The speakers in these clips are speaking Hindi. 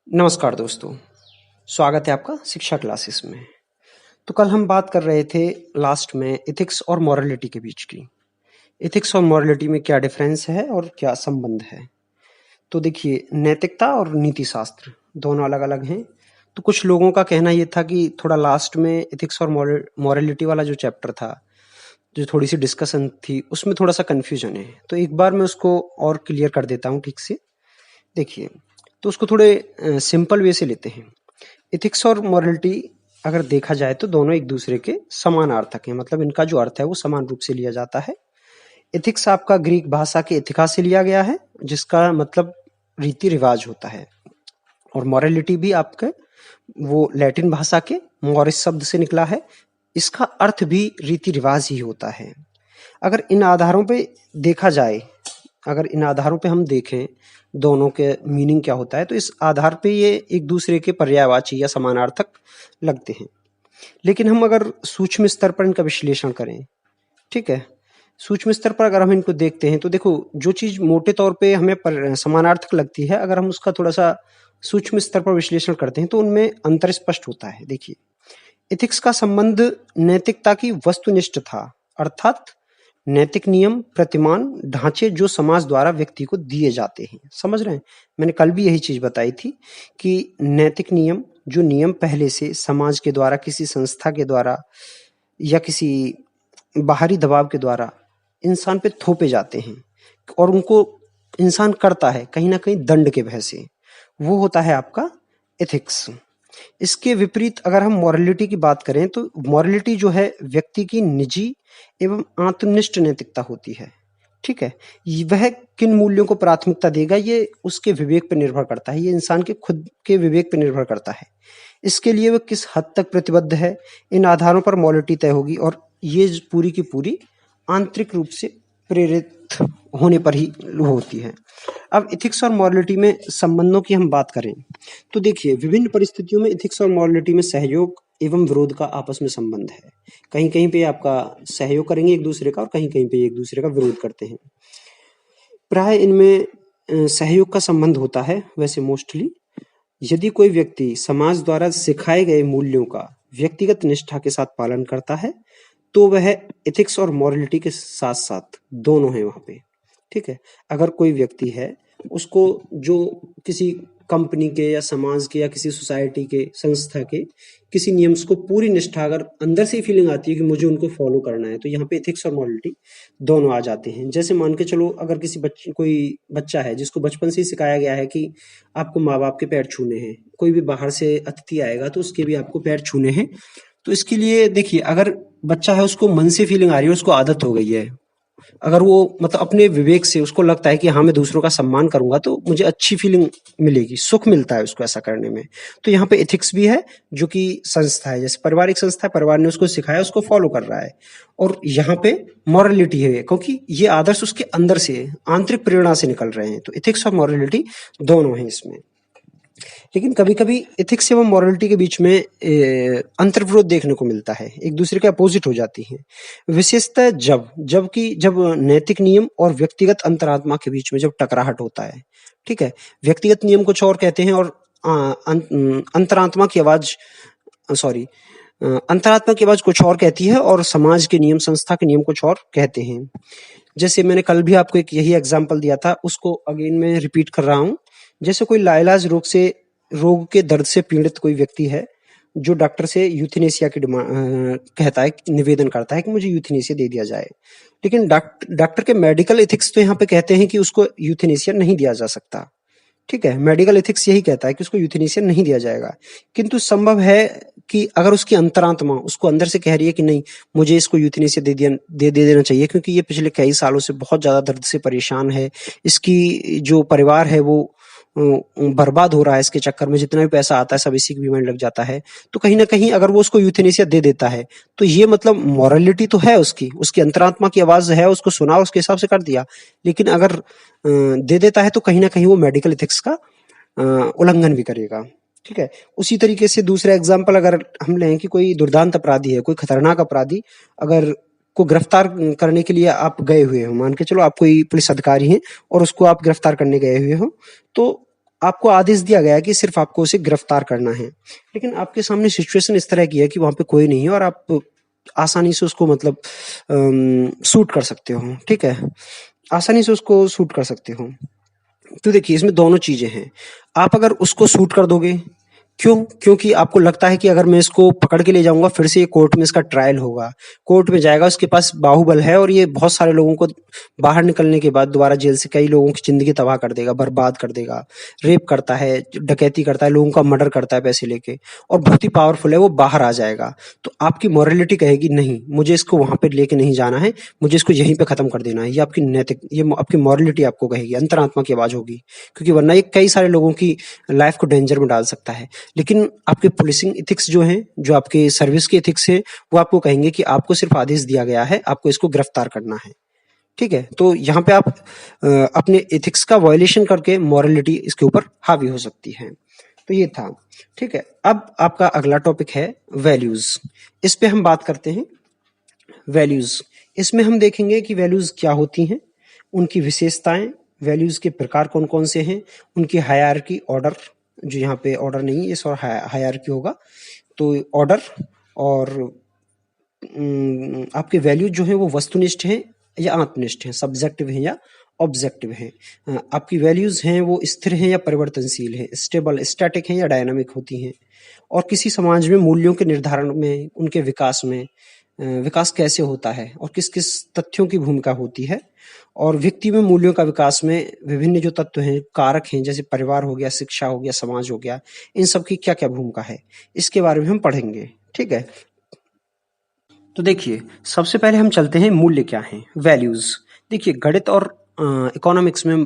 नमस्कार दोस्तों, स्वागत है आपका शिक्षा क्लासेस में। तो कल हम बात कर रहे थे लास्ट में एथिक्स और मॉरलिटी के बीच की। एथिक्स और मॉरलिटी में क्या डिफरेंस है और क्या संबंध है। तो देखिए, नैतिकता और नीति शास्त्र दोनों अलग अलग हैं। तो कुछ लोगों का कहना ये था कि थोड़ा लास्ट में एथिक्स और मॉरलिटी वाला जो चैप्टर था, जो थोड़ी सी डिस्कशन थी, उसमें थोड़ा सा कन्फ्यूजन है। तो एक बार मैं उसको और क्लियर कर देता हूँ ठीक से। देखिए, तो उसको थोड़े सिंपल वे से लेते हैं। एथिक्स और मॉरलिटी अगर देखा जाए तो दोनों एक दूसरे के समानार्थक हैं, मतलब इनका जो अर्थ है वो समान रूप से लिया जाता है। एथिक्स आपका ग्रीक भाषा के एथिका से लिया गया है, जिसका मतलब रीति रिवाज होता है। और मॉरलिटी भी आपके वो लैटिन भाषा के मॉरिस शब्द से निकला है। इसका अर्थ भी रीति रिवाज ही होता है। अगर इन आधारों पे देखा जाए, अगर इन आधारों पे हम देखें दोनों के मीनिंग क्या होता है, तो इस आधार पे ये एक दूसरे के पर्यायवाची या समानार्थक लगते हैं। लेकिन हम अगर सूक्ष्म स्तर पर इनका विश्लेषण करें, ठीक है, सूक्ष्म स्तर पर अगर हम इनको देखते हैं तो देखो, जो चीज मोटे तौर पे हमें समानार्थक लगती है, अगर हम उसका थोड़ा सा सूक्ष्म स्तर पर विश्लेषण करते हैं तो उनमें अंतर स्पष्ट होता है। देखिए, एथिक्स का संबंध नैतिकता की वस्तुनिष्ठ था, अर्थात नैतिक नियम, प्रतिमान, ढांचे जो समाज द्वारा व्यक्ति को दिए जाते हैं। समझ रहे हैं? मैंने कल भी यही चीज बताई थी कि नैतिक नियम, जो नियम पहले से समाज के द्वारा, किसी संस्था के द्वारा या किसी बाहरी दबाव के द्वारा इंसान पे थोपे जाते हैं और उनको इंसान करता है कहीं ना कहीं दंड के भय से, वो होता है आपका एथिक्स। इसके विपरीत अगर हम मॉरलिटी की बात करें तो मॉरलिटी जो है व्यक्ति की निजी एवं आत्मनिष्ठ नैतिकता होती है। ठीक है, वह किन मूल्यों को प्राथमिकता देगा ये उसके विवेक पर निर्भर करता है, ये इंसान के खुद के विवेक पर निर्भर करता है। इसके लिए वह किस हद तक प्रतिबद्ध है, इन आधारों पर मॉरलिटी तय होगी और ये पूरी की पूरी आंतरिक रूप से प्रेरित होने पर ही होती है। अब एथिक्स और मॉरलिटी में संबंधों की हम बात करें तो देखिए, विभिन्न परिस्थितियों में एथिक्स और मॉरलिटी में सहयोग एवं विरोध का आपस में संबंध है। कहीं कहीं पे आपका सहयोग करेंगे एक दूसरे का और कहीं कहीं पे एक दूसरे का विरोध करते हैं। प्राय इनमें सहयोग का संबंध होता है। वैसे मोस्टली यदि कोई व्यक्ति समाज द्वारा सिखाए गए मूल्यों का व्यक्तिगत निष्ठा के साथ पालन करता है तो वह एथिक्स और मॉरलिटी के साथ साथ दोनों है वहां पे। ठीक है, अगर कोई व्यक्ति है, उसको जो किसी कंपनी के या समाज के या किसी सोसाइटी के, संस्था के किसी नियम्स को पूरी निष्ठा, अगर अंदर से ही फीलिंग आती है कि मुझे उनको फॉलो करना है, तो यहाँ पे एथिक्स और मॉरलिटी दोनों आ जाते हैं। जैसे मान के चलो, अगर किसी बच्चे, कोई बच्चा है जिसको बचपन से ही सिखाया गया है कि आपको माँ बाप के पैर छूने हैं, कोई भी बाहर से अतिथि आएगा तो उसके भी आपको पैर छूने हैं। तो इसके लिए देखिए, अगर बच्चा है उसको मन से फीलिंग आ रही है, उसको आदत हो गई है, अगर वो मतलब अपने विवेक से उसको लगता है कि हाँ मैं दूसरों का सम्मान करूंगा तो मुझे अच्छी फीलिंग मिलेगी, सुख मिलता है उसको ऐसा करने में, तो यहाँ पे एथिक्स भी है जो कि संस्था है, जैसे पारिवारिक संस्था है, परिवार ने उसको सिखाया, उसको फॉलो कर रहा है। और यहाँ पे मॉरलिटी है क्योंकि ये आदर्श उसके अंदर से, आंतरिक प्रेरणा से निकल रहे हैं। तो एथिक्स और मॉरलिटी दोनों हैं इसमें। लेकिन कभी-कभी एथिक्स एवं मॉरलिटी के बीच में अंतर्विरोध देखने को मिलता है, एक दूसरे के अपोजिट हो जाती हैं। विशेषतः जब नैतिक नियम और व्यक्तिगत अंतरात्मा के बीच में जब टकराहट होता है। ठीक है, व्यक्तिगत नियम कुछ और कहते हैं और अंतरात्मा की आवाज, सॉरी, अंतरात्मा की आवाज कुछ और कहती है और समाज के नियम, संस्था के नियम कुछ और कहते हैं। जैसे मैंने कल भी आपको एक यही एग्जाम्पल दिया था, उसको अगेन मैं रिपीट कर रहा हूँ। जैसे कोई लाइलाज रोग के दर्द से पीड़ित कोई व्यक्ति है जो डॉक्टर से यूथेनेसिया की कहता है, निवेदन करता है कि मुझे यूथेनेसिया दे दिया जाए। लेकिन डॉक्टर के मेडिकल एथिक्स तो यहाँ पे कहते हैं कि उसको यूथेनेसिया नहीं दिया जा सकता। ठीक है, मेडिकल एथिक्स यही कहता है कि उसको यूथेनेसिया नहीं दिया जाएगा। किंतु संभव है कि अगर उसकी अंतरात्मा उसको अंदर से कह रही है कि नहीं, मुझे इसको यूथेनेसिया दे देना चाहिए क्योंकि ये पिछले कई सालों से बहुत ज्यादा दर्द से परेशान है, इसकी जो परिवार है वो बर्बाद हो रहा है, इसके चक्कर में जितना भी पैसा आता है सब इसी के बीमारी लग जाता है। तो कहीं ना कहीं अगर वो उसको यूथेनेसिया दे देता है तो ये मतलब मॉरलिटी तो है, उसकी अंतरात्मा की आवाज है, उसको सुना, उसके हिसाब से कर दिया। लेकिन अगर दे देता है तो कहीं ना कहीं वो मेडिकल एथिक्स का उल्लंघन भी करेगा। ठीक है, उसी तरीके से दूसरा एग्जाम्पल अगर हम लें कि कोई दुर्दांत अपराधी है, कोई खतरनाक अपराधी अगर को गिरफ्तार करने के लिए आप गए हुए हो, मान के चलो आप कोई पुलिस अधिकारी हैं और उसको आप गिरफ्तार करने गए हुए हो, तो आपको आदेश दिया गया है कि सिर्फ आपको उसे गिरफ्तार करना है, लेकिन आपके सामने सिचुएशन इस तरह की है कि वहाँ पे कोई नहीं है और आप आसानी से उसको मतलब शूट कर सकते हो, ठीक है? आसानी से उसको शूट कर सकते हो। तो देखिए इसमें दोनों चीज़ें हैं। आप अगर उसको शूट कर दोगे, क्यों? क्योंकि आपको लगता है कि अगर मैं इसको पकड़ के ले जाऊँगा फिर से ये कोर्ट में इसका ट्रायल होगा। कोर्ट में जाएगा, उसके पास बाहुबल है और ये बहुत सारे लोगों को बाहर निकलने के बाद दोबारा जेल से कई लोगों की ज़िंदगी तबाह कर देगा, बर्बाद कर देगा। रेप करता है, डकैती करता है, लोगों का मर्डर करता है पैसे लेके और बहुत ही पावरफुल है, वो बाहर आ जाएगा। तो आपकी मॉरलिटी कहेगी नहीं, मुझे इसको वहाँ पे लेके नहीं जाना है, मुझे इसको यहीं पे खत्म कर देना है। ये आपकी मॉरलिटी आपको कहेगी, अंतरात्मा की आवाज़ होगी। क्योंकि वरना ये कई सारे लोगों की लाइफ को डेंजर में डाल सकता है। लेकिन आपके पुलिसिंग एथिक्स जो हैं, जो आपके सर्विस के एथिक्स हैं, वो आपको कहेंगे कि आपको सिर्फ आदेश दिया गया है, आपको इसको गिरफ्तार करना है। ठीक है? तो यहाँ पे आप अपने एथिक्स का वायलेशन करके मॉरलिटी इसके ऊपर हावी हो सकती है। तो ये था, ठीक है? अब आपका अगला टॉपिक है वैल्यूज़। इस पे हम बात करते हैं वैल्यूज़। इसमें हम देखेंगे कि वैल्यूज़ क्या होती हैं, उनकी विशेषताएँ, वैल्यूज़ के प्रकार कौन-कौन से हैं, उनकी हायरार्की, ऑर्डर, जो यहाँ पे ऑर्डर नहीं है, सॉरी हायरार्की होगा। तो ऑर्डर और आपके वैल्यू जो हैं वो वस्तुनिष्ठ हैं या आत्मनिष्ठ हैं, सब्जेक्टिव हैं या ऑब्जेक्टिव हैं। आपकी वैल्यूज़ हैं वो स्थिर हैं या परिवर्तनशील हैं, स्टेबल, स्टैटिक हैं या डायनामिक होती हैं। और किसी समाज में मूल्यों के निर्धारण में, उनके विकास में विकास कैसे होता है और किस-किस तथ्यों की भूमिका होती है, और व्यक्ति में मूल्यों का विकास में विभिन्न जो तत्व हैं, कारक हैं, जैसे परिवार हो गया, शिक्षा हो गया, समाज हो गया, इन सब की क्या-क्या भूमिका है, इसके बारे में हम पढ़ेंगे। ठीक है? तो देखिए, सबसे पहले हम चलते हैं मूल्य क्या हैं, वैल्यूज़। देखिए गणित और इकोनॉमिक्स में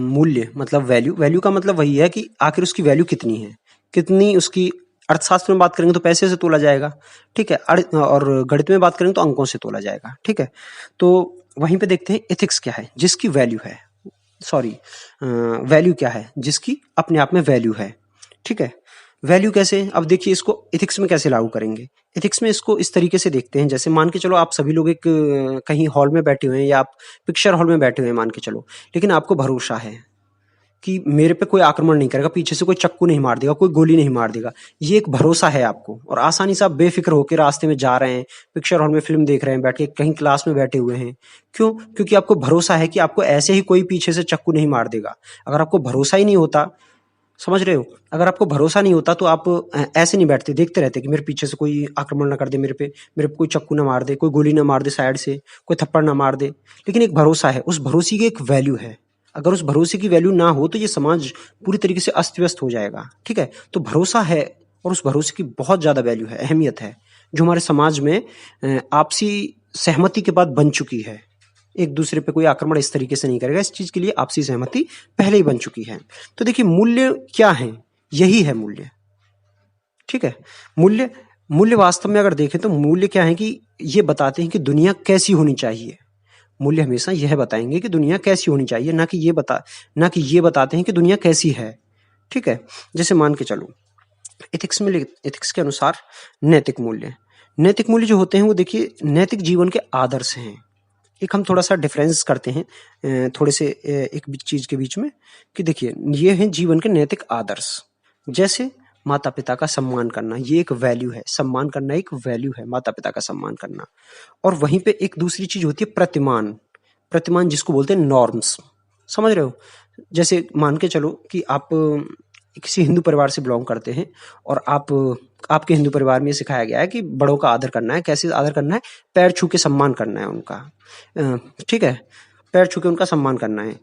मूल्य मतलब वैल्यू, वैल्यू का मतलब वही है कि आखिर उसकी वैल्यू कितनी है, कितनी उसकी। अर्थशास्त्र में बात करेंगे तो पैसे से तोला जाएगा, ठीक है? और गणित में बात करेंगे तो अंकों से तोला जाएगा, ठीक है? तो वहीं पे देखते हैं एथिक्स क्या है, जिसकी वैल्यू है, सॉरी वैल्यू क्या है, जिसकी अपने आप में वैल्यू है, ठीक है? वैल्यू कैसे? अब देखिए इसको एथिक्स में कैसे लागू करेंगे। एथिक्स में इसको इस तरीके से देखते हैं, जैसे मान के चलो आप सभी लोग एक कहीं हॉल में बैठे हुए हैं या आप पिक्चर हॉल में बैठे हुए हैं मान के चलो, लेकिन आपको भरोसा है कि मेरे पे कोई आक्रमण नहीं करेगा, पीछे से कोई चाकू नहीं मार देगा, कोई गोली नहीं मार देगा। ये एक भरोसा है आपको और आसानी से आप बेफ़िक्र होके रास्ते में जा रहे हैं, पिक्चर हॉल में फ़िल्म देख रहे हैं बैठ के, कहीं क्लास में बैठे हुए हैं। क्यों? क्योंकि आपको भरोसा है कि आपको ऐसे ही कोई पीछे से चाकू नहीं मार देगा। अगर आपको भरोसा ही नहीं होता, समझ रहे हो? अगर आपको भरोसा नहीं होता तो आप ऐसे नहीं बैठते, देखते रहते कि मेरे पीछे से कोई आक्रमण ना कर दे मेरे पे कोई चाकू ना मार दे, कोई गोली ना मार दे साइड से, कोई थप्पड़ ना मार दे। लेकिन एक भरोसा है, उस भरोसे की एक वैल्यू है। अगर उस भरोसे की वैल्यू ना हो तो ये समाज पूरी तरीके से अस्त-व्यस्त हो जाएगा, ठीक है? तो भरोसा है और उस भरोसे की बहुत ज़्यादा वैल्यू है, अहमियत है, जो हमारे समाज में आपसी सहमति के बाद बन चुकी है। एक दूसरे पे कोई आक्रमण इस तरीके से नहीं करेगा, इस चीज़ के लिए आपसी सहमति पहले ही बन चुकी है। तो देखिए मूल्य क्या हैं? यही है मूल्य, ठीक है? मूल्य मूल्य वास्तव में अगर देखें तो मूल्य क्या है कि ये बताते हैं कि दुनिया कैसी होनी चाहिए। मूल्य हमेशा यह बताएँगे कि दुनिया कैसी होनी चाहिए, ना कि ये बताते हैं कि दुनिया कैसी है, ठीक है? जैसे मान के चलो एथिक्स के अनुसार नैतिक मूल्य जो होते हैं वो देखिए नैतिक जीवन के आदर्श हैं। एक हम थोड़ा-सा डिफरेंस करते हैं थोड़े से एक चीज़ के बीच में कि देखिए ये हैं जीवन के नैतिक आदर्श। जैसे माता-पिता का सम्मान करना, ये एक वैल्यू है, सम्मान करना एक वैल्यू है, माता-पिता का सम्मान करना। और वहीं पे एक दूसरी चीज़ होती है प्रतिमान, प्रतिमान जिसको बोलते हैं नॉर्म्स, समझ रहे हो? जैसे मान के चलो कि आप किसी हिंदू परिवार से बिलॉन्ग करते हैं और आपके हिंदू परिवार में ये सिखाया गया है कि बड़ों का आदर करना है, कैसे आदर करना है? पैर छू के सम्मान करना है उनका। ठीक है? पैर छू के उनका सम्मान करना है।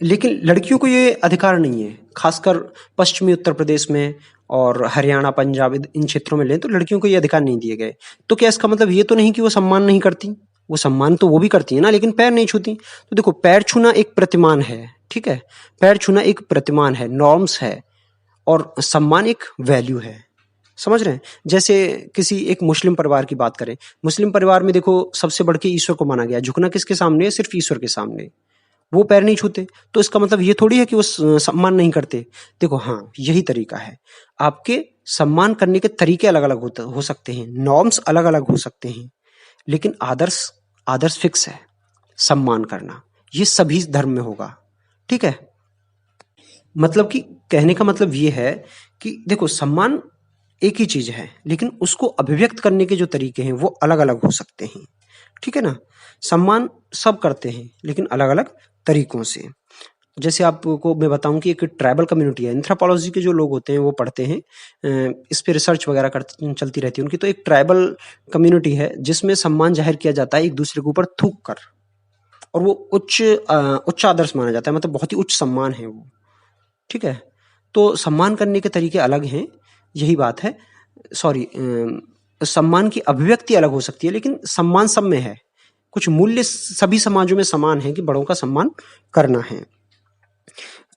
लेकिन लड़कियों को ये अधिकार नहीं है, खासकर पश्चिमी उत्तर प्रदेश में और हरियाणा, पंजाब इन क्षेत्रों में लें तो लड़कियों को ये अधिकार नहीं दिए गए। तो क्या इसका मतलब ये तो नहीं कि वो सम्मान नहीं करती? वो सम्मान तो वो भी करती हैं ना, लेकिन पैर नहीं छूती। तो देखो पैर छूना एक प्रतिमान है, ठीक है? पैर छूना एक प्रतिमान है, नॉर्म्स है और सम्मान एक वैल्यू है। समझ रहे हैं? जैसे किसी एक मुस्लिम परिवार की बात करें, मुस्लिम परिवार में देखो सबसे बढ़ के ईश्वर को माना गया, झुकना किसके सामने है? सिर्फ ईश्वर के सामने। वो पैर नहीं छूते, तो इसका मतलब ये थोड़ी है कि वो सम्मान नहीं करते। देखो हाँ, यही तरीका है। आपके सम्मान करने के तरीके अलग-अलग हो सकते हैं, नॉर्म्स अलग-अलग हो सकते हैं, लेकिन आदर्श आदर्श फिक्स है, सम्मान करना। ये सभी धर्म में होगा, ठीक है? मतलब कि कहने का मतलब ये है कि देखो सम्मान एक ही चीज है, लेकिन उसको अभिव्यक्त करने के जो तरीके हैं वो अलग अलग हो सकते हैं। ठीक है ना? सम्मान सब करते हैं लेकिन अलग अलग तरीकों से। जैसे आपको मैं बताऊं कि एक ट्राइबल कम्युनिटी है, एंथ्रोपोलॉजी के जो लोग होते हैं वो पढ़ते हैं, इस पे रिसर्च वगैरह चलती रहती है उनकी। तो एक ट्राइबल कम्युनिटी है जिसमें सम्मान जाहिर किया जाता है एक दूसरे के ऊपर थूक कर, और वो उच्च आदर्श माना जाता है, मतलब बहुत ही उच्च सम्मान है वो। ठीक है? तो सम्मान करने के तरीके अलग हैं, यही बात है। सॉरी, सम्मान की अभिव्यक्ति अलग हो सकती है लेकिन सम्मान सब में है। कुछ मूल्य सभी समाजों में समान है कि बड़ों का सम्मान करना है।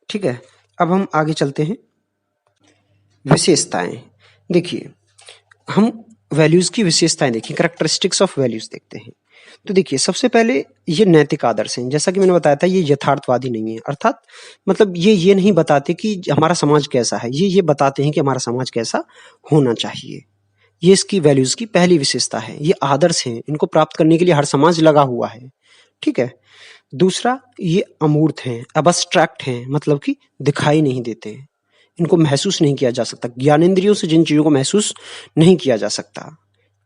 ठीक है? अब हम आगे चलते हैं। विशेषताएं देखिए, हम वैल्यूज की विशेषताएं देखिए, कैरेक्टरिस्टिक्स ऑफ वैल्यूज देखते हैं। तो देखिए, सबसे पहले ये नैतिक आदर्श हैं। जैसा कि मैंने बताया था, ये यथार्थवादी नहीं है, अर्थात मतलब ये नहीं बताते कि हमारा समाज कैसा है, ये बताते हैं कि हमारा समाज कैसा होना चाहिए। ये इसकी वैल्यूज की पहली विशेषता है। ये आदर्श हैं, इनको प्राप्त करने के लिए हर समाज लगा हुआ है। ठीक है? दूसरा, ये अमूर्त हैं, अबस्ट्रैक्ट हैं, मतलब कि दिखाई नहीं देते, इनको महसूस नहीं किया जा सकता, ज्ञानेंद्रियों से जिन चीजों को महसूस नहीं किया जा सकता।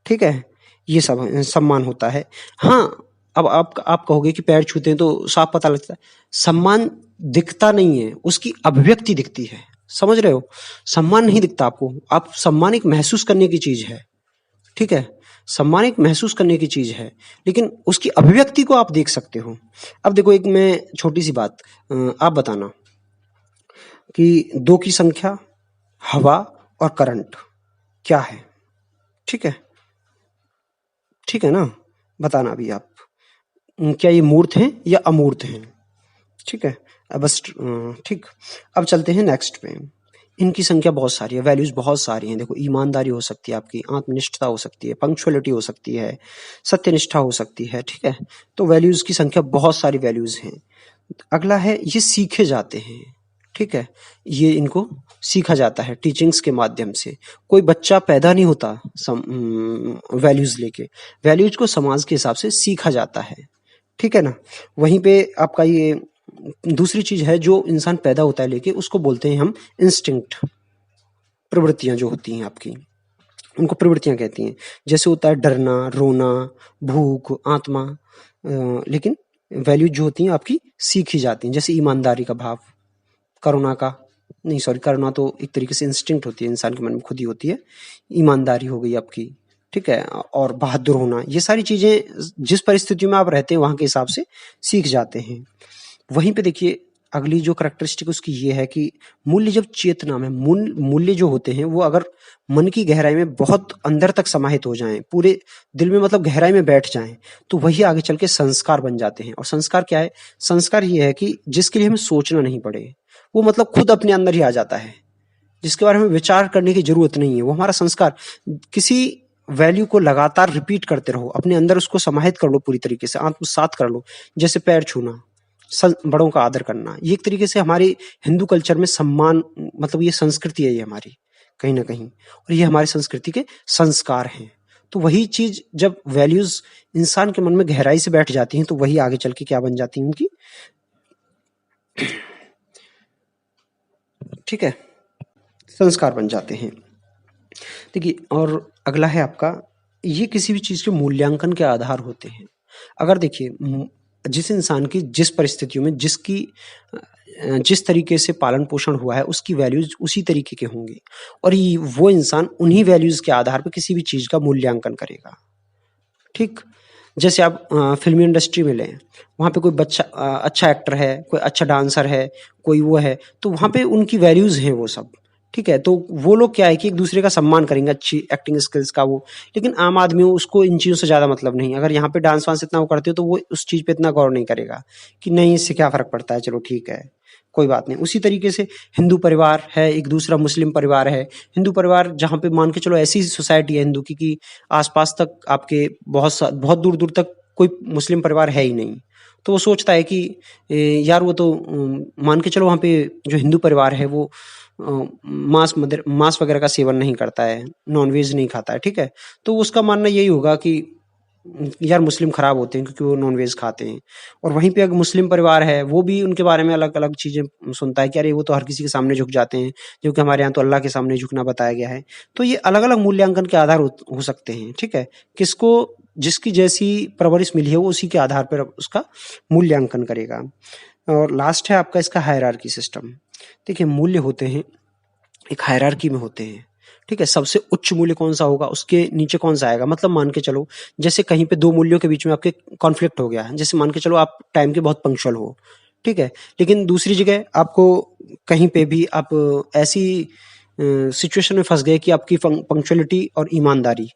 ठीक है? ये सब सम्मान होता है। हाँ, अब आप कहोगे कि पैर छूते हैं तो साफ पता लगता है। सम्मान दिखता नहीं है, उसकी अभिव्यक्ति दिखती है। समझ रहे हो? सम्मान नहीं दिखता आपको, आप सम्मान एक महसूस करने की चीज है। ठीक है? सम्मान एक महसूस करने की चीज है, लेकिन उसकी अभिव्यक्ति को आप देख सकते हो। अब देखो, एक मैं छोटी सी बात, आप बताना कि दो की संख्या, हवा और करंट क्या है? ठीक है? ठीक है ना? बताना अभी आप, क्या ये मूर्त हैं या अमूर्त हैं? ठीक है? अब बस ठीक। अब चलते हैं नेक्स्ट पे। इनकी संख्या बहुत सारी है, वैल्यूज बहुत सारी हैं। देखो, ईमानदारी हो सकती है आपकी, आत्मनिष्ठता हो सकती है, पंक्चुअलिटी हो सकती है, सत्यनिष्ठा हो सकती है। ठीक है? तो वैल्यूज की संख्या, बहुत सारी वैल्यूज हैं। अगला है, ये सीखे जाते हैं। ठीक है? ये इनको सीखा जाता है टीचिंग्स के माध्यम से। कोई बच्चा पैदा नहीं होता वैल्यूज लेके, वैल्यूज को समाज के हिसाब से सीखा जाता है। ठीक है ना? वहीं पे आपका ये दूसरी चीज है, जो इंसान पैदा होता है लेके, उसको बोलते हैं हम इंस्टिंक्ट। प्रवृत्तियां जो होती हैं आपकी, उनको प्रवृत्तियां कहती हैं। जैसे होता है डरना, रोना, भूख, आत्मा। लेकिन वैल्यूज जो होती हैं आपकी सीखी जाती हैं, जैसे ईमानदारी का भाव, करुणा का, नहीं सॉरी, करुणा तो एक तरीके से इंस्टिंक्ट होती है, इंसान के मन में खुद ही होती है। ईमानदारी हो गई आपकी। ठीक है? और बहादुर होना, ये सारी चीजें जिस परिस्थितियों में आप रहते हैं वहां के हिसाब से सीख जाते हैं। वहीं पे देखिए, अगली जो कैरेक्टरिस्टिक उसकी ये है कि मूल्य जब चेतना में, मूल्य जो होते हैं वो अगर मन की गहराई में बहुत अंदर तक समाहित हो जाएं, पूरे दिल में मतलब गहराई में बैठ जाएं, तो वही आगे चल के संस्कार बन जाते हैं। और संस्कार क्या है? संस्कार ये है कि जिसके लिए हमें सोचना नहीं पड़े, वो मतलब खुद अपने अंदर ही आ जाता है, जिसके बारे में विचार करने की जरूरत नहीं है, वो हमारा संस्कार। किसी वैल्यू को लगातार रिपीट करते रहो, अपने अंदर उसको समाहित कर लो, पूरी तरीके से आत्मसात कर लो। जैसे पैर छूना, बड़ों का आदर करना, ये एक तरीके से हमारे हिंदू कल्चर में सम्मान, मतलब ये संस्कृति है, ये हमारी कहीं ना कहीं, और ये हमारी संस्कृति के संस्कार हैं। तो वही चीज जब वैल्यूज इंसान के मन में गहराई से बैठ जाती हैं, तो वही आगे चल के क्या बन जाती हैं उनकी। ठीक है? संस्कार बन जाते हैं। देखिए, और अगला है आपका, ये किसी भी चीज के मूल्यांकन के आधार होते हैं। अगर देखिए, जिस इंसान की जिस परिस्थितियों में जिस तरीके से पालन पोषण हुआ है, उसकी वैल्यूज उसी तरीके के होंगे, और वो इंसान उन्हीं वैल्यूज के आधार पर किसी भी चीज का मूल्यांकन करेगा। ठीक? जैसे आप फिल्मी इंडस्ट्री में लें, वहाँ पे कोई बच्चा अच्छा एक्टर है, कोई अच्छा डांसर है, कोई वो है, तो वहाँ पे उनकी वैल्यूज हैं वो सब। ठीक है? तो वो लोग क्या है कि एक दूसरे का सम्मान करेंगे, अच्छी एक्टिंग स्किल्स का वो। लेकिन आम आदमी उसको इन चीज़ों से ज़्यादा मतलब नहीं। अगर यहाँ पे डांस वांस इतना वो करते हो, तो वो उस चीज़ पे इतना गौर नहीं करेगा कि नहीं, इससे क्या फ़र्क पड़ता है, चलो ठीक है, कोई बात नहीं। उसी तरीके से हिंदू परिवार है, एक दूसरा मुस्लिम परिवार है। हिंदू परिवार जहाँ पे मान के चलो ऐसी सोसाइटी है हिंदू की कि आसपास तक आपके बहुत दूर दूर तक कोई मुस्लिम परिवार है ही नहीं। तो वो सोचता है कि यार वो तो मान के चलो वहाँ पे जो हिंदू परिवार है वो मांस वगैरह का सेवन नहीं करता है, नॉनवेज नहीं खाता है। ठीक है? तो उसका मानना यही होगा कि यार मुस्लिम खराब होते हैं क्योंकि वो नॉनवेज खाते हैं, और वहीं पे अगर मुस्लिम परिवार है वो भी उनके बारे में अलग अलग चीजें सुनता है कि अरे वो तो हर किसी के सामने झुक जाते हैं, जो कि हमारे यहाँ तो अल्लाह के सामने झुकना बताया गया है। तो ये अलग अलग मूल्यांकन के आधार हो सकते हैं, ठीक है। किसको जिसकी जैसी परवरिश मिली है वो उसी के आधार पर उसका मूल्यांकन करेगा। और लास्ट है आपका इसका हायरार्की सिस्टम। देखिए मूल्य होते हैं, एक हायरार्की में होते हैं, ठीक है। सबसे उच्च मूल्य कौन सा होगा, उसके नीचे कौन सा आएगा। मतलब मान के चलो जैसे कहीं पे दो मूल्यों के बीच में आपके कॉन्फ्लिक्ट हो गया है, जैसे मान के चलो आप टाइम के बहुत पंक्चुअल हो, ठीक है, लेकिन दूसरी जगह आपको कहीं पे भी आप ऐसी सिचुएशन में फंस गए कि आपकी पंक्चुअलिटी और ईमानदारी,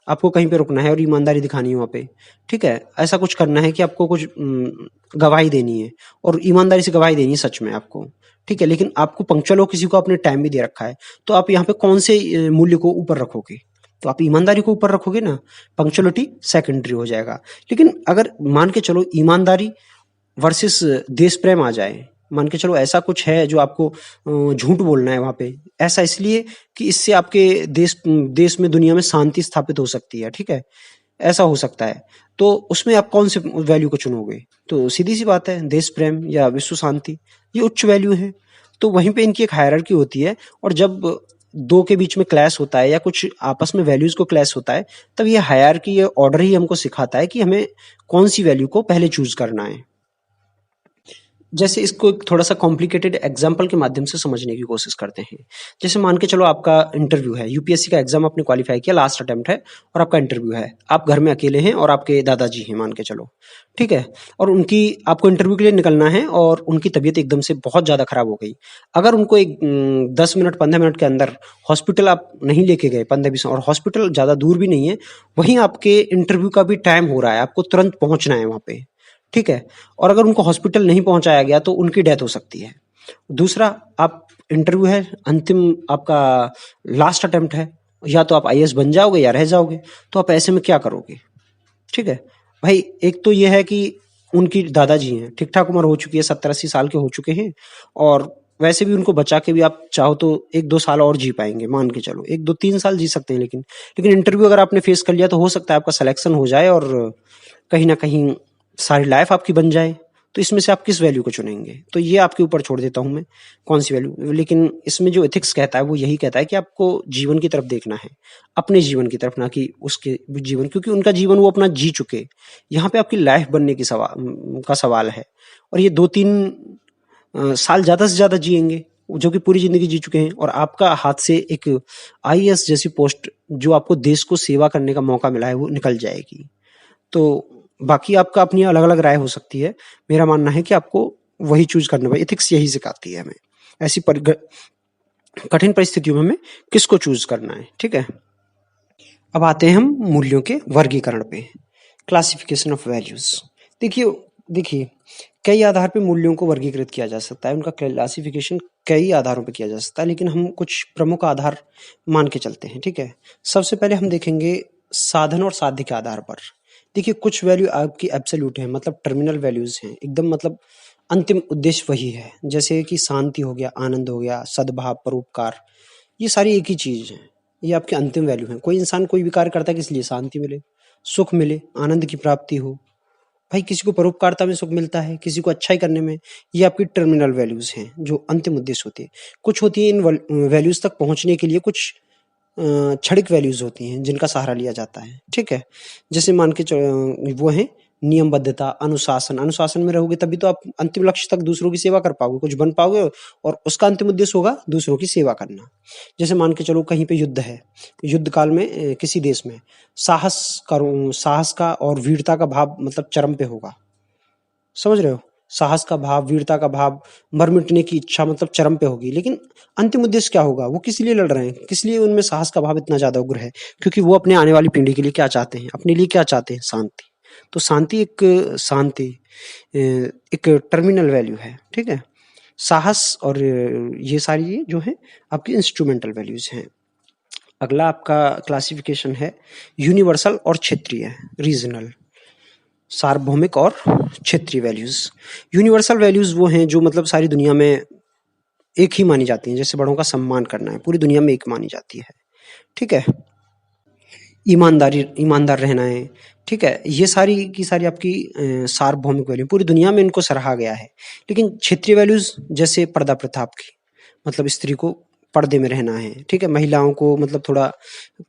आपको कहीं पे रुकना है और ईमानदारी दिखानी है वहाँ पे, ठीक है। ऐसा कुछ करना है कि आपको कुछ गवाही देनी है और ईमानदारी से गवाही देनी है सच में आपको, ठीक है। लेकिन आपको पंक्चुअल हो, किसी को आपने टाइम भी दे रखा है, तो आप यहाँ पे कौन से मूल्य को ऊपर रखोगे। तो आप ईमानदारी को ऊपर रखोगे ना, पंक्चुअलिटी सेकेंडरी हो जाएगा। लेकिन अगर मान के चलो ईमानदारी वर्सेस देश प्रेम आ जाए, मान के चलो ऐसा कुछ है जो आपको झूठ बोलना है वहां पे, ऐसा इसलिए कि इससे आपके देश में दुनिया में शांति स्थापित हो सकती है, ठीक है, ऐसा हो सकता है। तो उसमें आप कौन से वैल्यू को चुनोगे। तो सीधी सी बात है, देश प्रेम या विश्व शांति, ये उच्च वैल्यू है। तो वहीं पे इनकी एक हायरार्की होती है, और जब दो के बीच में क्लैश होता है या कुछ आपस में वैल्यूज को क्लैश होता है, तब ये हायरार्की, ये ऑर्डर ही हमको सिखाता है कि हमें कौन सी वैल्यू को पहले चूज करना है। जैसे इसको एक थोड़ा-सा कॉम्प्लिकेटेड एग्जांपल के माध्यम से समझने की कोशिश करते हैं। जैसे मान के चलो आपका इंटरव्यू है, यूपीएससी का एग्जाम आपने क्वालिफाई किया, लास्ट अटेम्प्ट है और आपका इंटरव्यू है। आप घर में अकेले हैं और आपके दादाजी हैं मान के चलो, ठीक है? और उनकी आपको इंटरव्यू के लिए निकलना है और उनकी तबीयत एकदम से बहुत ज़्यादा खराब हो गई। अगर उनको 10 मिनट 15 मिनट के अंदर हॉस्पिटल आप नहीं लेके गए, 15-20, और हॉस्पिटल ज़्यादा दूर भी नहीं है, वहीं आपके इंटरव्यू का भी टाइम हो रहा है, आपको तुरंत पहुँचना है वहाँ पे। ठीक है, और अगर उनको हॉस्पिटल नहीं पहुंचाया गया तो उनकी डेथ हो सकती है। दूसरा, आप इंटरव्यू है, अंतिम आपका लास्ट अटेम्प्ट है, या तो आप आईएएस बन जाओगे या रह जाओगे। तो आप ऐसे में क्या करोगे। ठीक है भाई, एक तो ये है कि उनकी दादाजी हैं, ठीक ठाक उम्र हो चुकी है, 70-80 साल के हो चुके हैं, और वैसे भी उनको बचा के भी आप चाहो तो 1-2 साल और जी पाएंगे, मान के चलो 1-2-3 साल जी सकते हैं। लेकिन इंटरव्यू अगर आपने फेस कर लिया तो हो सकता है आपका सिलेक्शन हो जाए और कहीं ना कहीं सारी लाइफ आपकी बन जाए। तो इसमें से आप किस वैल्यू को चुनेंगे, तो ये आपके ऊपर छोड़ देता हूं मैं, कौन सी वैल्यू। लेकिन इसमें जो एथिक्स कहता है वो यही कहता है कि आपको जीवन की तरफ देखना है, अपने जीवन की तरफ, ना कि उसके जीवन, क्योंकि उनका जीवन वो अपना जी चुके। यहाँ पे आपकी लाइफ बनने की का सवाल है, और ये 2-3 साल ज्यादा से ज्यादा जिएंगे, जो कि पूरी जिंदगी जी चुके हैं, और आपका हाथ से एक आईएएस जैसी पोस्ट, जो आपको देश को सेवा करने का मौका मिला है, वो निकल जाएगी। तो बाकी आपका अपनी अलग अलग राय हो सकती है। मेरा मानना है कि आपको वही चूज करना है, एथिक्स यही सिखाती है हमें ऐसी कठिन परिस्थितियों में हमें किसको चूज करना है। ठीक है, अब आते हैं हम मूल्यों के वर्गीकरण पे, क्लासिफिकेशन ऑफ वैल्यूज। देखिए देखिए कई आधार पे मूल्यों को वर्गीकृत किया जा सकता है, उनका क्लासिफिकेशन कई आधारों पे किया जा सकता है, लेकिन हम कुछ प्रमुख आधार मान के चलते हैं। ठीक है, सबसे पहले हम देखेंगे साधन और साध्य के आधार पर। देखिए कुछ वैल्यू आपकी एब्सोल्यूट है, मतलब टर्मिनल वैल्यूज हैं, एकदम मतलब अंतिम उद्देश्य वही है। जैसे कि शांति हो गया, आनंद हो गया, सद्भाव, परोपकार, ये सारी एक ही चीज है, ये आपके अंतिम वैल्यू है। कोई इंसान कोई भी कार्य करता है किस लिए, शांति मिले, सुख मिले, आनंद की प्राप्ति हो। भाई किसी को परोपकारिता में सुख मिलता है, किसी को अच्छाई करने में, ये आपकी टर्मिनल वैल्यूज हैं जो अंतिम उद्देश्य होती है। कुछ होती है इन वैल्यूज तक पहुंचने के लिए कुछ क्षणिक वैल्यूज होती हैं जिनका सहारा लिया जाता है। ठीक है, जैसे मान के वो है नियमबद्धता, अनुशासन। अनुशासन में रहोगे तभी तो आप अंतिम लक्ष्य तक दूसरों की सेवा कर पाओगे, कुछ बन पाओगे, और उसका अंतिम उद्देश्य होगा दूसरों की सेवा करना। जैसे मान के चलो कहीं पे युद्ध है, युद्ध काल में किसी देश में साहस का और वीरता का भाव मतलब चरम पे होगा, समझ रहे हो। साहस का भाव, वीरता का भाव, मर मिटने की इच्छा मतलब चरम पे होगी। लेकिन अंतिम उद्देश्य क्या होगा, वो किस लिए लड़ रहे हैं, किस लिए उनमें साहस का भाव इतना ज्यादा उग्र है, क्योंकि वो अपने आने वाली पीढ़ी के लिए क्या चाहते हैं, अपने लिए क्या चाहते हैं, शांति। तो शांति एक टर्मिनल वैल्यू है। ठीक है, साहस और ये सारी जो है आपकी इंस्ट्रूमेंटल वैल्यूज हैं। अगला आपका क्लासिफिकेशन है यूनिवर्सल और क्षेत्रीय, रीजनल, सार्वभौमिक और क्षेत्रीय वैल्यूज। यूनिवर्सल वैल्यूज वो हैं जो मतलब सारी दुनिया में एक ही मानी जाती हैं, जैसे बड़ों का सम्मान करना है, पूरी दुनिया में एक मानी जाती है। ठीक है, ईमानदार रहना है, ठीक है? ये सारी की सारी आपकी सार्वभौमिक वैल्यू पूरी दुनिया में इनको सराहा गया है। लेकिन क्षेत्रीय वैल्यूज़ जैसे पर्दा प्रथा आपकी, मतलब स्त्री को पर्दे में रहना है, ठीक है? महिलाओं को मतलब थोड़ा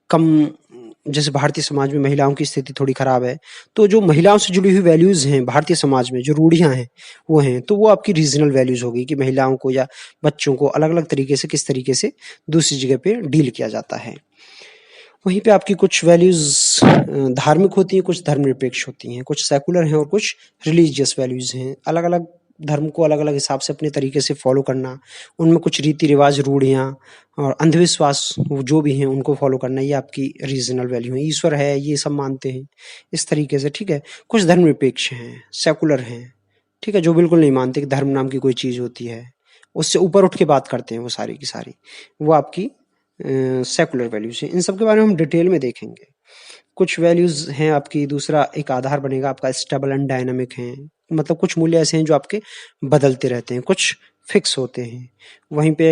कम, जैसे भारतीय समाज में महिलाओं की स्थिति थोड़ी खराब है, तो जो महिलाओं से जुड़ी हुई वैल्यूज़ हैं भारतीय समाज में, जो रूढ़ियाँ हैं, वो हैं, तो वो आपकी रीजनल वैल्यूज़ हो गई कि महिलाओं को या बच्चों को अलग-अलग तरीके से किस तरीके से दूसरी जगह पे डील किया जाता है। वहीं पे आपकी कुछ वैल्यूज़ धार्मिक होती हैं, कुछ धर्मनिरपेक्ष होती हैं, कुछ सेकुलर हैं और कुछ रिलीजियस वैल्यूज़ हैं। अलग-अलग धर्म को अलग-अलग हिसाब से अपने तरीके से फ़ॉलो करना, उनमें कुछ रीति-रिवाज, रूढ़ियाँ और अंधविश्वास वो जो भी हैं उनको फ़ॉलो करना, ये आपकी रीजनल वैल्यू है। ईश्वर है, ये सब मानते हैं, इस तरीके से, ठीक है? कुछ धर्मनिरपेक्ष हैं, सेकुलर हैं, ठीक है? जो बिल्कुल नहीं मानते कि धर्म नाम की कोई चीज़ होती है, उससे ऊपर उठ के बात करते हैं वो सारी की सारी। वो आपकी सेकुलर वैल्यूज़ हैं। इन सब के बारे में हम डिटेल में देखेंगे। कुछ वैल्यूज़ हैं आपकी, दूसरा एक आधार बनेगा आपका स्टेबल एंड डायनामिक हैं, मतलब कुछ मूल्य ऐसे हैं जो आपके बदलते रहते हैं, कुछ फिक्स होते हैं। वहीं पे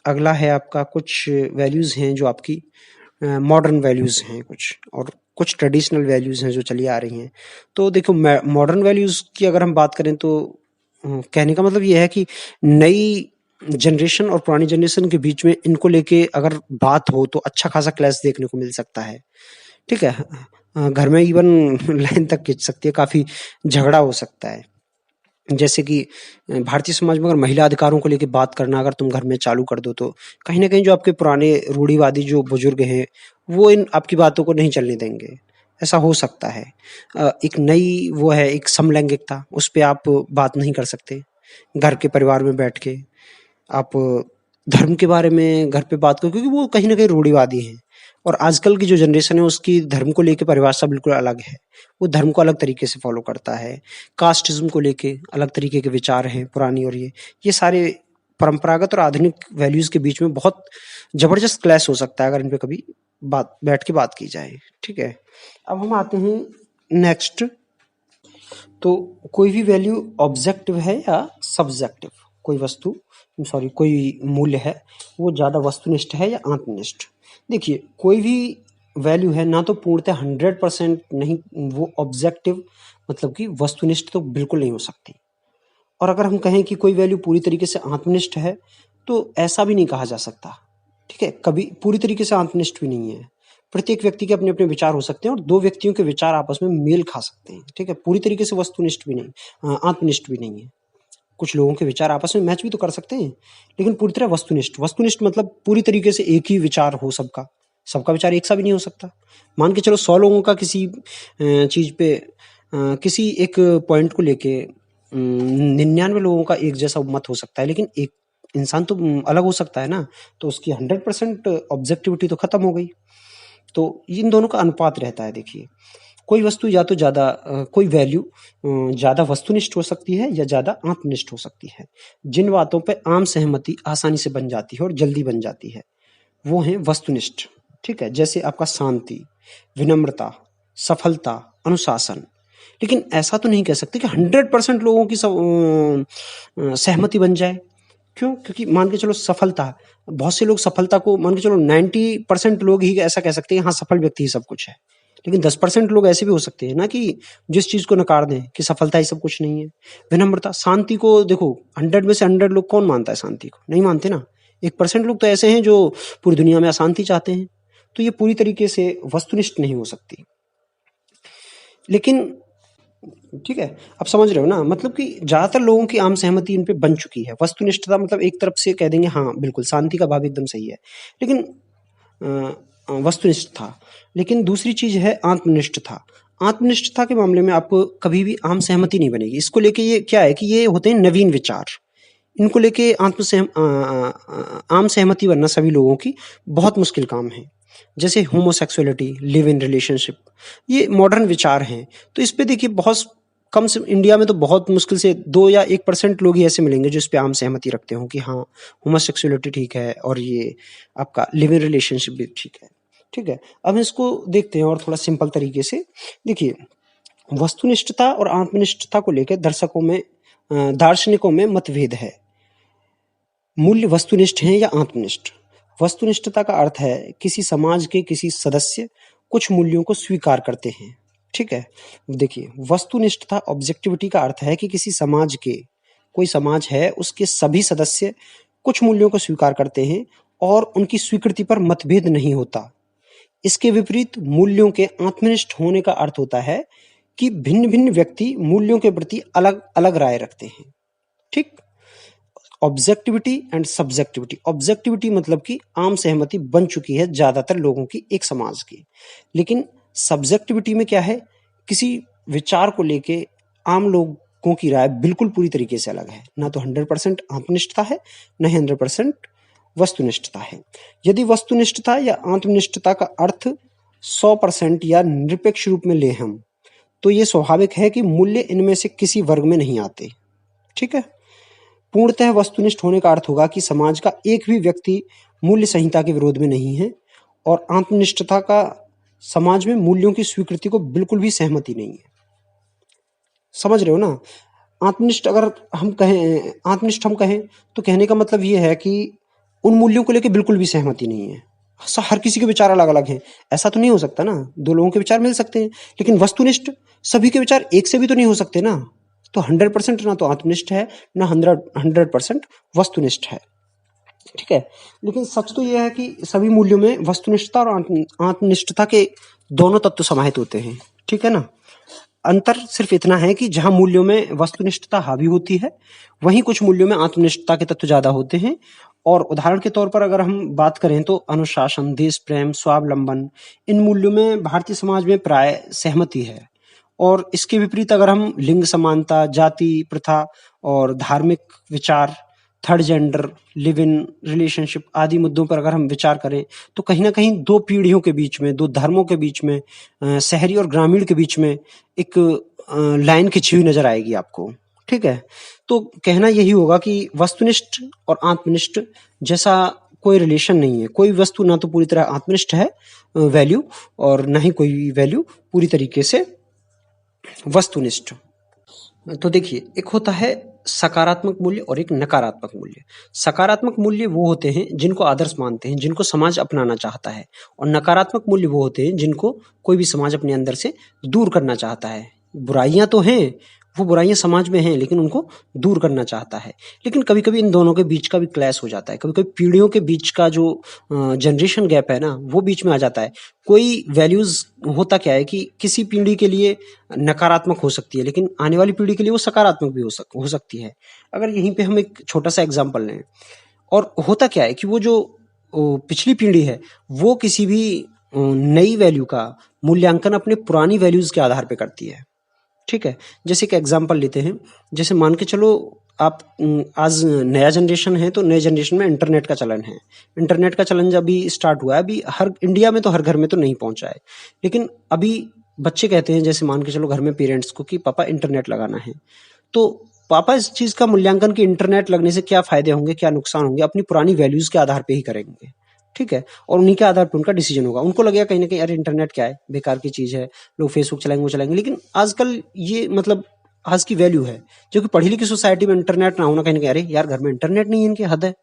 अगला है आपका कुछ वैल्यूज़ हैं जो आपकी मॉडर्न वैल्यूज़ हैं कुछ, और कुछ ट्रेडिशनल वैल्यूज़ हैं जो चली आ रही हैं। तो देखो मॉडर्न वैल्यूज़ की अगर हम बात करें तो कहने का मतलब ये है कि नई जनरेशन और पुरानी जनरेशन के बीच में इनको लेके अगर बात हो तो अच्छा खासा क्लैश देखने को मिल सकता है, ठीक है? घर में इवन लाइन तक खिंच सकती है, काफ़ी झगड़ा हो सकता है। जैसे कि भारतीय समाज में अगर महिला अधिकारों को लेके बात करना अगर तुम घर में चालू कर दो तो कहीं न कहीं जो आपके पुराने रूढ़िवादी जो बुजुर्ग हैं, वो इन आपकी बातों को नहीं चलने देंगे। ऐसा हो सकता है। एक नई वो है, एक समलैंगिकता, उस पे आप बात नहीं कर सकते। घर के परिवार में बैठ के आप धर्म के बारे में घर पे बात करो, क्योंकि वो कहीं न कहीं रूढ़िवादी हैं। और आजकल की जो जनरेशन है उसकी धर्म को लेके परिभाषा बिल्कुल अलग है। वो धर्म को अलग तरीके से फ़ॉलो करता है। कास्टिज़्म को लेके अलग तरीके के विचार हैं पुरानी और ये सारे परंपरागत और आधुनिक वैल्यूज़ के बीच में बहुत ज़बरदस्त क्लैश हो सकता है अगर इन पे कभी बात बैठ के बात की जाए, ठीक है? अब हम आते हैं नेक्स्ट। तो कोई भी वैल्यू ऑब्जेक्टिव है या सब्जेक्टिव? कोई वस्तु, सॉरी, कोई मूल्य है, वो ज़्यादा वस्तुनिष्ठ है या आत्मनिष्ठ? देखिए, कोई भी वैल्यू है ना तो पूर्णतः 100% नहीं, वो ऑब्जेक्टिव मतलब कि वस्तुनिष्ठ तो बिल्कुल नहीं हो सकती। और अगर हम कहें कि कोई वैल्यू पूरी तरीके से आत्मनिष्ठ है, तो ऐसा भी नहीं कहा जा सकता, ठीक है? कभी पूरी तरीके से आत्मनिष्ठ भी नहीं है। प्रत्येक व्यक्ति के अपने-अपने विचार हो सकते हैं और 2 व्यक्तियों के विचार आपस में मेल खा सकते हैं, ठीक है? पूरी तरीके से वस्तुनिष्ठ भी नहीं, आत्मनिष्ठ भी नहीं है। कुछ लोगों के विचार आपस में मैच भी तो कर सकते हैं, लेकिन पूरी तरह वस्तुनिष्ठ, वस्तुनिष्ठ मतलब पूरी तरीके से एक ही विचार हो सबका। सबका विचार एक सा भी नहीं हो सकता। मान के चलो 100 लोगों का किसी चीज़ पे किसी एक पॉइंट को लेके 99 लोगों का एक जैसा मत हो सकता है, लेकिन एक इंसान तो अलग हो सकता है ना, तो उसकी 100% ऑब्जेक्टिविटी तो खत्म हो गई। तो इन दोनों का अनुपात रहता है, देखिए। कोई वस्तु या तो ज़्यादा कोई वैल्यू ज़्यादा वस्तुनिष्ठ हो सकती है या ज़्यादा आत्मनिष्ठ हो सकती है। जिन बातों पे आम सहमति आसानी से बन जाती है और जल्दी बन जाती है, वो हैं वस्तुनिष्ठ, ठीक है? जैसे आपका शांति, विनम्रता, सफलता, अनुशासन। लेकिन ऐसा तो नहीं कह सकते कि 100% लोगों की सहमति बन जाए। क्यों? क्योंकि मान के चलो सफलता, बहुत से लोग सफलता को मान के चलो 90% लोग ही ऐसा कह सकते हैं, हाँ, सफल व्यक्ति ही सब कुछ है। लेकिन 10% लोग ऐसे भी हो सकते हैं ना कि जिस चीज़ को नकार दें कि सफलता ही सब कुछ नहीं है। विनम्रता, शांति को देखो 100 में से 100 लोग कौन मानता है शांति को? नहीं मानते ना। 1% लोग तो ऐसे हैं जो पूरी दुनिया में अशांति चाहते हैं। तो ये पूरी तरीके से वस्तुनिष्ठ नहीं हो सकती। लेकिन ठीक है, आप समझ रहे हो ना, मतलब कि ज़्यादातर लोगों की आम सहमति इन पे बन चुकी है। वस्तुनिष्ठता मतलब एक तरफ से कह देंगे हाँ, बिल्कुल शांति का भाव एकदम सही है। लेकिन वस्तुनिष्ठ था। लेकिन दूसरी चीज़ है आत्मनिष्ठता। आत्मनिष्ठता के मामले में आपको कभी भी आम सहमति नहीं बनेगी। इसको लेके ये क्या है कि ये होते हैं नवीन विचार। इनको लेके आम सहमति बनना सभी लोगों की बहुत मुश्किल काम है। जैसे होमोसेक्सुअलिटी, लिव इन रिलेशनशिप, ये मॉडर्न विचार हैं। तो इस पे देखिए बहुत कम से इंडिया में तो बहुत मुश्किल से 2 या 1% लोग ही ऐसे मिलेंगे जो इस पे आम सहमति रखते हों कि हाँ, होमोसेक्सुअलिटी ठीक है और ये आपका लिव इन रिलेशनशिप भी ठीक है, ठीक है? अब हम इसको देखते हैं और थोड़ा सिंपल तरीके से। देखिए, वस्तुनिष्ठता और आत्मनिष्ठता को लेकर दार्शनिकों में मतभेद है। मूल्य वस्तुनिष्ठ हैं या आत्मनिष्ठ? वस्तुनिष्ठता का अर्थ है किसी समाज के किसी सदस्य कुछ मूल्यों को स्वीकार करते हैं। ठीक है, देखिए वस्तुनिष्ठता ऑब्जेक्टिविटी का अर्थ है कि किसी समाज के, कोई समाज है उसके सभी सदस्य कुछ मूल्यों को स्वीकार करते हैं और उनकी स्वीकृति पर मतभेद नहीं होता। इसके विपरीत मूल्यों के आत्मनिष्ठ होने का अर्थ होता है कि भिन्न भिन्न व्यक्ति मूल्यों के प्रति अलग अलग राय रखते हैं। ठीक, ऑब्जेक्टिविटी एंड सब्जेक्टिविटी। ऑब्जेक्टिविटी मतलब कि आम सहमति बन चुकी है ज्यादातर लोगों की एक समाज की, लेकिन सब्जेक्टिविटी में क्या है, किसी विचार को लेके आम लोगों की राय बिल्कुल पूरी तरीके से अलग है। ना तो 100% आत्मनिष्ठता है, न ही 100% वस्तुनिष्ठता है। यदि वस्तुनिष्ठता या आत्मनिष्ठता का अर्थ 100% या निरपेक्ष रूप में ले हम, तो ये स्वाभाविक है कि मूल्य इनमें से किसी वर्ग में नहीं आते। ठीक है, पूर्णतः वस्तुनिष्ठ होने का अर्थ होगा कि समाज का एक भी व्यक्ति मूल्य संहिता के विरोध में नहीं है, और आत्मनिष्ठता का समाज में मूल्यों की स्वीकृति को बिल्कुल भी सहमति नहीं है। समझ रहे हो ना? आत्मनिष्ठ अगर हम कहें, आत्मनिष्ठ हम कहें तो कहने का मतलब ये है कि उन मूल्यों को लेकर बिल्कुल भी सहमति नहीं है। हर किसी के विचार अलग अलग हैं, ऐसा तो नहीं हो सकता ना, दो लोगों के विचार मिल सकते हैं, लेकिन वस्तुनिष्ठ सभी के विचार एक से भी तो नहीं हो सकते ना। तो 100% ना तो आत्मनिष्ठ है, ना 100% वस्तुनिष्ठ है। ठीक है, लेकिन सच तो यह है कि सभी मूल्यों में वस्तुनिष्ठता और आत्मनिष्ठता के दोनों तत्व समाहित होते हैं। ठीक है ना, अंतर सिर्फ इतना है कि जहां मूल्यों में वस्तुनिष्ठता हावी होती है, वहीं कुछ मूल्यों में आत्मनिष्ठता के तत्व ज्यादा होते हैं। और उदाहरण के तौर पर अगर हम बात करें तो अनुशासन, देश प्रेम, स्वावलंबन, इन मूल्यों में भारतीय समाज में प्राय सहमति है। और इसके विपरीत अगर हम लिंग समानता, जाति प्रथा और धार्मिक विचार, third gender, live in relationship आदि मुद्दों पर अगर हम विचार करें, तो कहीं ना कहीं दो पीढ़ियों के बीच में, दो धर्मों के बीच में, शहरी और ग्रामीण के बीच में एक लाइन खिंची हुई नजर आएगी आपको। ठीक है, तो कहना यही होगा कि वस्तुनिष्ठ और आत्मनिष्ठ जैसा कोई रिलेशन नहीं है। कोई वस्तु ना तो पूरी तरह आत्मनिष्ठ है वैल्यू, और ना ही कोई वैल्यू पूरी तरीके से वस्तुनिष्ठ। तो देखिए, एक होता है सकारात्मक मूल्य और एक नकारात्मक मूल्य। सकारात्मक मूल्य वो होते हैं जिनको आदर्श मानते हैं, जिनको समाज अपनाना चाहता है, और नकारात्मक मूल्य वो होते हैं जिनको कोई भी समाज अपने अंदर से दूर करना चाहता है। बुराइयां तो हैं, वो बुराइयां समाज में हैं, लेकिन उनको दूर करना चाहता है। लेकिन कभी कभी इन दोनों के बीच का भी क्लैश हो जाता है। कभी कभी पीढ़ियों के बीच का जो जनरेशन गैप है ना, वो बीच में आ जाता है। कोई वैल्यूज होता क्या है कि किसी पीढ़ी के लिए नकारात्मक हो सकती है, लेकिन आने वाली पीढ़ी के लिए वो सकारात्मक भी हो सकती है। अगर यहीं पे हम एक छोटा सा एग्जाम्पल लें, और होता क्या है कि वो जो पिछली पीढ़ी है, वो किसी भी नई वैल्यू का मूल्यांकन अपने पुरानी वैल्यूज के आधार पे करती है। ठीक है, जैसे एक एग्जांपल लेते हैं, जैसे मान के चलो आप आज नया जनरेशन है, तो नए जनरेशन में इंटरनेट का चलन है। इंटरनेट का चलन जब अभी स्टार्ट हुआ है, अभी हर इंडिया में तो हर घर में तो नहीं पहुंचा है, लेकिन अभी बच्चे कहते हैं, जैसे मान के चलो घर में पेरेंट्स को, कि पापा इंटरनेट लगाना है, तो पापा इस चीज का मूल्यांकन कि इंटरनेट लगने से क्या फायदे होंगे, क्या नुकसान होंगे, अपनी पुरानी वैल्यूज के आधार पे ही करेंगे। ठीक है, और उन्हीं के आधार पर उनका डिसीजन होगा। उनको लगेगा कहीं ना कहीं अरे इंटरनेट क्या है, बेकार की चीज है, लोग फेसबुक चलाएंगे, वो चलाएंगे। लेकिन आजकल ये मतलब आज की वैल्यू है, जो कि पढ़ी लिखी सोसाइटी में इंटरनेट ना होना, कहीं ना कहीं अरे यार घर में इंटरनेट नहीं है, इनकी हद है।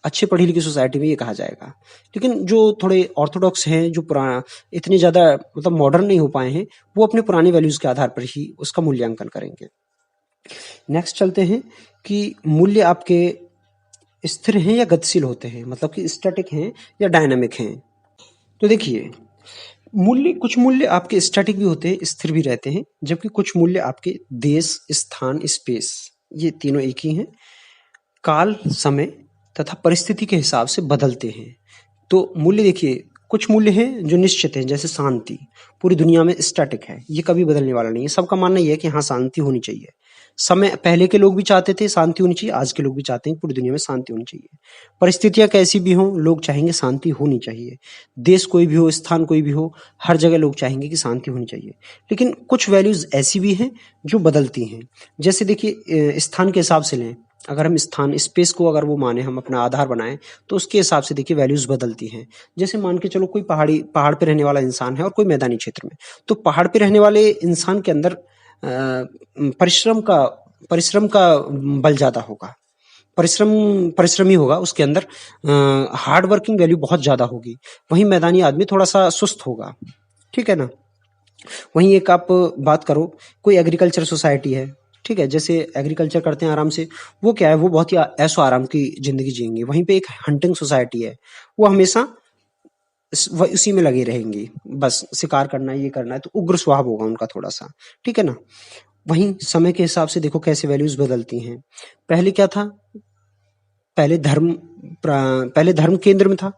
अच्छे पढ़ी लिखी सोसाइटी में ये कहा जाएगा। लेकिन जो थोड़े ऑर्थोडॉक्स हैं, जो पुराना इतने ज्यादा मतलब मॉडर्न नहीं हो पाए हैं, वो अपने पुरानी वैल्यूज के आधार पर ही उसका मूल्यांकन करेंगे। नेक्स्ट चलते हैं कि मूल्य आपके स्थिर हैं या गतिशील होते हैं, मतलब कि स्टैटिक हैं या डायनामिक हैं। तो देखिए, मूल्य, कुछ मूल्य आपके स्टैटिक भी होते हैं, स्थिर भी रहते हैं, जबकि कुछ मूल्य आपके देश, स्थान, स्पेस, ये तीनों एक ही हैं, काल, समय तथा परिस्थिति के हिसाब से बदलते हैं। तो मूल्य देखिए, कुछ मूल्य हैं जो निश्चित हैं, जैसे शांति पूरी दुनिया में स्टैटिक है, ये कभी बदलने वाला नहीं है। सबका मानना यह है कि हाँ शांति होनी चाहिए। समय, पहले के लोग भी चाहते थे शांति होनी चाहिए, आज के लोग भी चाहते हैं पूरी दुनिया में शांति होनी चाहिए। परिस्थितियां कैसी भी हों, लोग चाहेंगे शांति होनी चाहिए। देश कोई भी हो, स्थान कोई भी हो, हर जगह लोग चाहेंगे कि शांति होनी चाहिए। लेकिन कुछ वैल्यूज ऐसी भी हैं जो बदलती हैं। जैसे देखिए, स्थान के हिसाब से लें, अगर हम स्थान, स्पेस को अगर वो माने, हम अपना आधार बनाएं, तो उसके हिसाब से देखिए वैल्यूज बदलती हैं। जैसे मान के चलो कोई पहाड़ पे रहने वाला इंसान है और कोई मैदानी क्षेत्र में, तो पहाड़ पे रहने वाले इंसान के अंदर परिश्रम का बल ज्यादा होगा, परिश्रमी होगा, उसके अंदर हार्ड वर्किंग वैल्यू बहुत ज्यादा होगी। वहीं मैदानी आदमी थोड़ा सा सुस्त होगा। ठीक है ना? वहीं एक आप बात करो, कोई एग्रीकल्चर सोसाइटी है, ठीक है? जैसे एग्रीकल्चर करते हैं आराम से, वो क्या है, वो बहुत ही ऐशो आराम की ज़िंदगी जिएँगे। वहीं पे एक हंटिंग सोसाइटी है, वो हमेशा उसी में लगे रहेंगी, बस शिकार करना है, ये करना है, तो उग्र स्वभाव होगा उनका थोड़ा-सा, ठीक है ना? वहीं समय के हिसाब से देखो कैसे वैल्यूज़ बदलती हैं। पहले क्या था, पहले धर्म पहले धर्म केंद्र में था,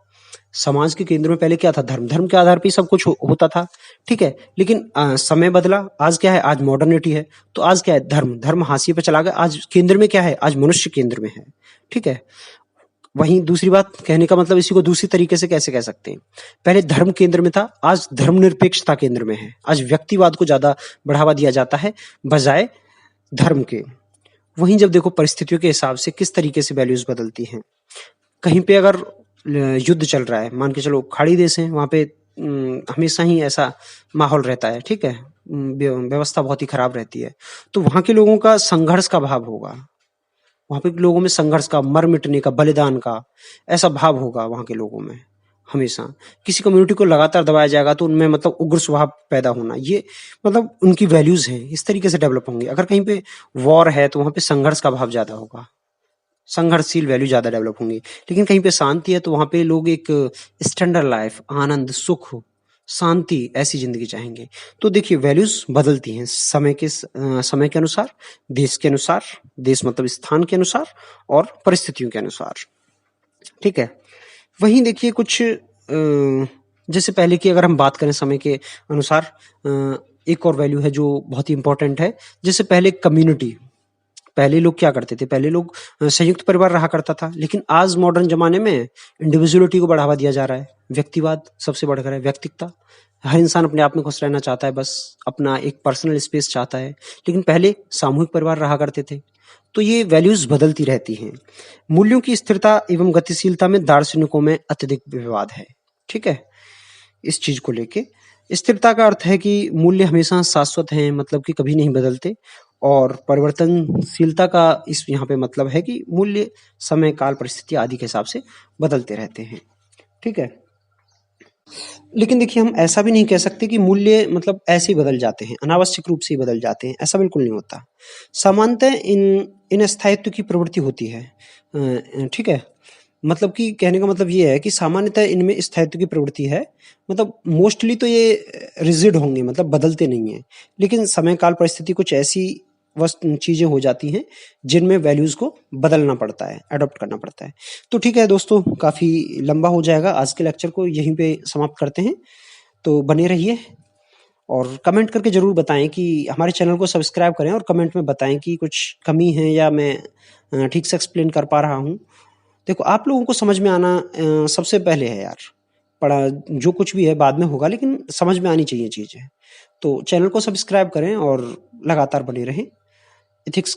समाज के केंद्र में पहले क्या था, धर्म, धर्म के आधार पे ही सब कुछ होता था, ठीक है? लेकिन समय बदला, आज क्या है, आज मॉडर्निटी है, तो आज क्या है, धर्म, धर्म हाशिए पे चला गया, आज केंद्र में क्या है, आज मनुष्य केंद्र में है, ठीक है? वहीं दूसरी बात कहने का मतलब, इसी को दूसरी तरीके से कैसे कह सकते हैं, पहले धर्म केंद्र में था, आज धर्मनिरपेक्षता केंद्र में है, आज व्यक्तिवाद को ज़्यादा बढ़ावा दिया जाता है बजाय धर्म के। वहीं जब देखो परिस्थितियों के हिसाब से किस तरीके से वैल्यूज़ बदलती हैं। कहीं पे अगर युद्ध चल रहा है, मान के चलो खाड़ी देश है, वहाँ पे हमेशा ही ऐसा माहौल रहता है, ठीक है? व्यवस्था बहुत ही खराब रहती है, तो वहाँ के लोगों का संघर्ष का भाव होगा, वहाँ पे लोगों में संघर्ष का, मर मिटने का, बलिदान का ऐसा भाव होगा वहाँ के लोगों में हमेशा। किसी कम्युनिटी को लगातार दबाया जाएगा तो उनमें मतलब उग्र स्वभाव पैदा होना, ये मतलब उनकी वैल्यूज़ हैं, इस तरीके से डेवलप होंगी। अगर कहीं पे वॉर है तो वहाँ पे संघर्ष का भाव ज़्यादा होगा, संघर्षशील वैल्यू ज़्यादा डेवलप होंगी। लेकिन कहीं पे शांति है तो वहाँ पे लोग एक स्टैंडर्ड लाइफ, आनंद, सुख, शांति, ऐसी ज़िंदगी चाहेंगे। तो देखिए वैल्यूज़ बदलती हैं समय के अनुसार, देश के अनुसार, देश मतलब स्थान के अनुसार और परिस्थितियों के अनुसार, ठीक है? वहीं देखिए कुछ जैसे पहले की अगर हम बात करें समय के अनुसार, एक और वैल्यू है जो बहुत ही इम्पोर्टेंट है। जैसे पहले कम्युनिटी, पहले लोग क्या करते थे, पहले लोग संयुक्त परिवार रहा करता था, लेकिन आज मॉडर्न ज़माने में इंडिविजुअलिटी को बढ़ावा दिया जा रहा है, व्यक्तिवाद सबसे बढ़कर है, व्यक्तिकता। हर इंसान अपने आप में खुश रहना चाहता है, बस अपना एक पर्सनल स्पेस चाहता है, लेकिन पहले सामूहिक परिवार रहा करते थे। तो ये वैल्यूज़ बदलती रहती हैं। मूल्यों की स्थिरता एवं गतिशीलता में दार्शनिकों में अत्यधिक विवाद है, ठीक है? इस चीज़ को लेके स्थिरता का अर्थ है कि मूल्य हमेशा शाश्वत हैं, मतलब कि कभी नहीं बदलते, और परिवर्तनशीलता का इस यहाँ पे मतलब है कि मूल्य समय, काल, परिस्थिति आदि के हिसाब से बदलते रहते हैं, ठीक है? लेकिन देखिए हम ऐसा भी नहीं कह सकते कि मूल्य मतलब ऐसे ही बदल जाते हैं, अनावश्यक रूप से ही बदल जाते हैं, ऐसा बिल्कुल नहीं होता। सामान्यतः इन स्थायित्व की प्रवृत्ति होती है, ठीक है? मतलब कि कहने का मतलब ये है कि सामान्यतः इनमें स्थायित्व की प्रवृत्ति है, मतलब मोस्टली तो ये रिजिड होंगे, मतलब बदलते नहीं हैं, लेकिन समय, काल, परिस्थिति कुछ ऐसी चीज़ें हो जाती हैं जिनमें वैल्यूज़ को बदलना पड़ता है, अडॉप्ट करना पड़ता है। तो ठीक है दोस्तों, काफ़ी लंबा हो जाएगा, आज के लेक्चर को यहीं पे समाप्त करते हैं। तो बने रहिए और कमेंट करके ज़रूर बताएं कि हमारे चैनल को सब्सक्राइब करें, और कमेंट में बताएं कि कुछ कमी है या मैं ठीक से एक्सप्लेन कर पा रहा हूँ। देखो आप लोगों को समझ में आना सबसे पहले है यार, पढ़ा जो कुछ भी है बाद में होगा, लेकिन समझ में आनी चाहिए चीज़ें। तो चैनल को सब्सक्राइब करें और लगातार बने रहें। एथिक्स